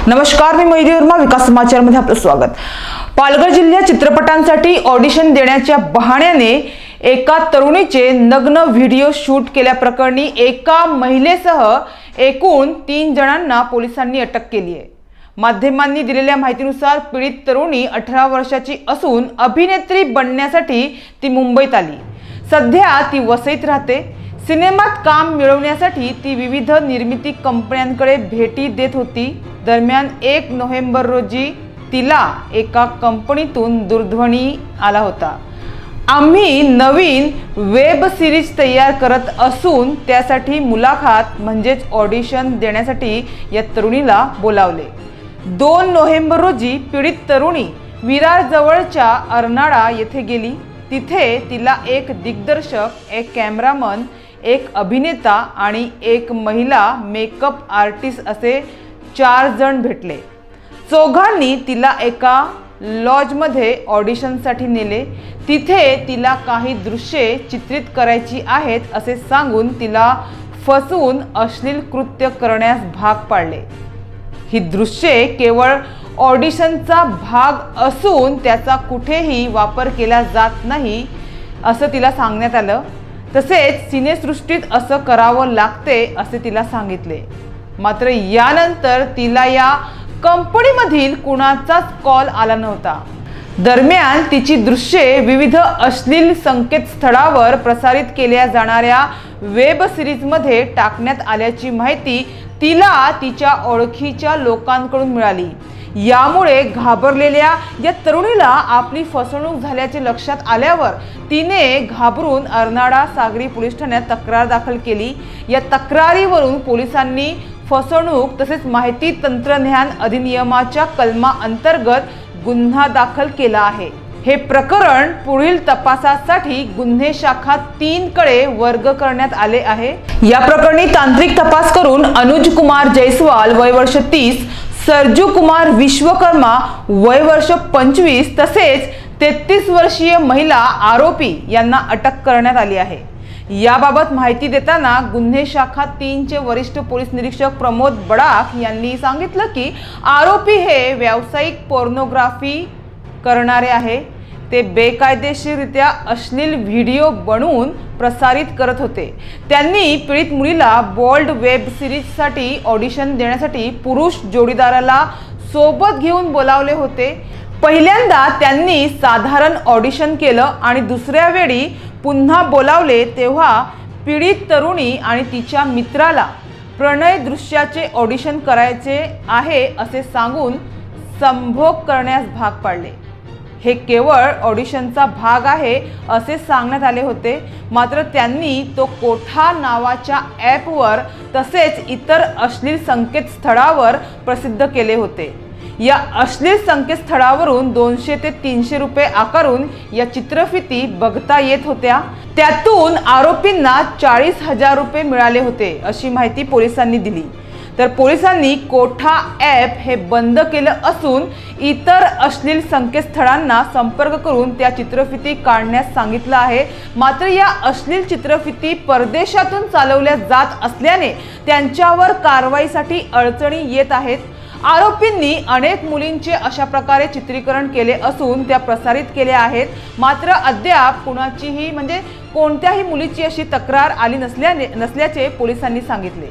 नमस्कार, मी मयुरी वर्मा, विकास समाचार मध्ये आपलं स्वागत। पालघर जिल्ह्यात चित्रपटांसाठी ऑडिशन देण्याच्या बहाण्याने एका तरुणीचे नग्न व्हिडिओ शूट केल्याप्रकरणी एका महिलेसह एकूण 3 जणांना पोलिसांनी अटक केली आहे। माध्यमांनी दिलेल्या माहितीनुसार पीडित तरुणी 18 वर्षाची असून अभिनेत्री बनण्यासाठी ती मुंबईत आली। सध्या ती वसईत राहते। सिनेमात काम मिळवण्यासाठी ती विविध निर्मिती कंपन्यांकडे भेटी देत होती। दरम्यान 1 नोव्हेंबर रोजी तिला एका कंपनीतून दूरध्वनी आला होता। आम्ही नवीन वेब सिरीज तयार करत असून त्यासाठी मुलाखत म्हणजेच ऑडिशन देण्यासाठी या तरुणीला बोलावले। 2 नोव्हेंबर रोजी पीडित तरुणी विरार जवळच्या अर्नाळा येथे गेली। तिथे तिला एक दिग्दर्शक, एक कॅमेरामन, एक अभिनेता आणि एक महिला मेकअप आर्टिस्ट असे 4 जण भेटले। चौघांनी तिला एका लॉजमध्ये ऑडिशनसाठी नेले। तिथे तिला काही दृश्ये चित्रित करायची आहेत असे सांगून तिला फसवून अश्लील कृत्य करण्यास भाग पाडले। ही दृश्ये केवळ ऑडिशनचा भाग असून त्याचा कुठेही वापर केला जात नाही असं तिला सांगण्यात आलं। तसेच सिनेसृष्टीत असं करावं लागते असे तिला सांगितले। मात्र यानंतर तिला या कंपनीमधील कुणाचाच कॉल आला नव्हता। दरम्यान तिची दृश्ये विविध अश्लील संकेतस्थळावर प्रसारित केल्या जाणाऱ्या वेब सिरीजमध्ये टाकण्यात आल्याची माहिती तिला तिच्या ओळखीच्या लोकांकडून मिळाली। यामुळे घाबरलेल्या या तरुणीला आपली फसवणूक झाल्याचे लक्षात आल्यावर तिने घाबरून अर्नाळा सागरी पोलीस ठाण्यात तक्रार दाखल केली। या तक्रारीवरून पोलिसांनी फसवणूक तसेच माहिती तंत्रज्ञान अधिनियमाच्या कलमाअंतर्गत गुन्हा दाखल केला आहे। हे प्रकरण पुढील तपासासाठी गुन्हे शाखा 3 कडे वर्ग करण्यात आले आहे। या प्रकरणी तांत्रिक तपास करून अनुज कुमार जयस्वाल वय वर्ष 30, सरजू कुमार विश्वकर्मा वय वर्ष 25 तसेच 33 वर्षीय महिला आरोपी यांना अटक करण्यात आली आहे। याबाबत माहिती देताना गुन्हे शाखा 3 चे वरिष्ठ पोलीस निरीक्षक प्रमोद बडाख यांनी सांगितलं की आरोपी हे व्यावसायिक पोर्नोग्राफी करणारे आहे। ते बेकायदेशीररित्या अश्लील व्हिडिओ बनवून प्रसारित करत होते। त्यांनी पीडित मुलीला बोल्ड वेब सिरीजसाठी ऑडिशन देण्यासाठी पुरुष जोडीदाराला सोबत घेऊन बोलावले होते। पहिल्यांदा त्यांनी साधारण ऑडिशन केलं आणि दुसऱ्या वेळी पुन्हा बोलावले तेव्हा पीडित तरुणी आणि तिच्या मित्राला प्रणय दृश्याचे ऑडिशन करायचे आहे असे सांगून संभोग करण्यास भाग पाडले। हे केवळ ऑडिशनचा भाग आहे असे सांगण्यात आले होते। मात्र त्यांनी तो कोठा नावाच्या ॲपवर तसेच इतर अश्लील संकेतस्थळावर प्रसिद्ध केले होते। या अश्लील संकेतस्थळावरून 200 ते 300 रुपये आकारून या चित्रफिती बघता येत होत्या। त्यातून आरोपींना 40,000 रुपये मिळाले होते अशी माहिती पोलिसांनी दिली। तर पोलिसांनी कोठा ॲप हे बंद केलं असून इतर अश्लील संकेतस्थळांना संपर्क करून त्या चित्रफिती काढण्यास सांगितलं आहे। मात्र या अश्लील चित्रफिती परदेशातून चालवल्या जात असल्याने त्यांच्यावर कारवाईसाठी अडचणी येत आहेत। आरोपींनी अनेक मुलींचे अशा प्रकारे चित्रीकरण केले असून त्या प्रसारित केल्या आहेत। मात्र अद्याप कोणत्याही मुलीची अशी तक्रार आली नसल्याचे पोलिसांनी सांगितले।